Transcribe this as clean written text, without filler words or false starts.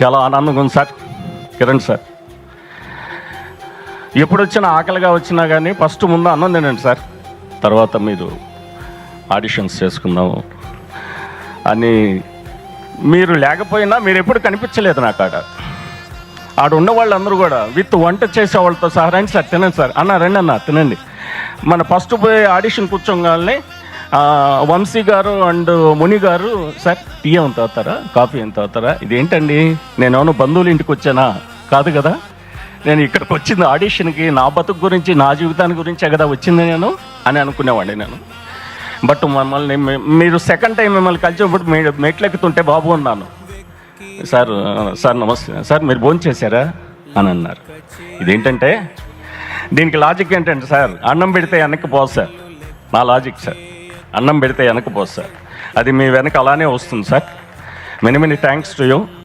చాలా ఆనందంగా ఉంది సార్. కిరణ్ సార్, ఎప్పుడు వచ్చినా ఆకలిగా వచ్చినా కానీ ఫస్ట్ ముందు అన్నం తినండి సార్, తర్వాత మీరు ఆడిషన్స్ చేసుకుందాము అని. మీరు లేకపోయినా మీరు ఎప్పుడు కనిపించలేదు నాకు ఆడ ఉన్న వాళ్ళందరూ కూడా విత్ వంట చేసే వాళ్ళతో సహా రండి సార్ తినండి సార్ అన్న, రండి అన్న తినండి. మన ఫస్ట్ పోయి ఆడిషన్ కూర్చోగానే వంశీ గారు అండ్ ముని గారు, సార్ టీ ఏమైనా తాగుతారా, కాఫీ ఏం తాగుతారా, ఇదేంటండి నేను ఏమైనా బంధువుల ఇంటికి వచ్చానా, కాదు కదా, నేను ఇక్కడికి వచ్చింది ఆడిషన్కి, నా బతుకు గురించి నా జీవితాన్ని గురించే కదా వచ్చింది నేను అని అనుకునేవాడిని నేను. బట్ మమ్మల్ని మీరు సెకండ్ టైం మిమ్మల్ని కలిసినప్పుడు మెట్లెక్కుతుంటే బాబు అన్నాను, సార్ సార్ నమస్తే సార్ మీరు భోజనం చేశారా అని అన్నారు. ఇదేంటంటే దీనికి లాజిక్ ఏంటంటే సార్, అన్నం పెడితే వెనక్కి పోదు సార్, నా లాజిక్ సార్, అన్నం పెడితే వెనక్కి పోదు సార్, అది మీ వెనక అలానే వస్తుంది sir. Many many thanks to you.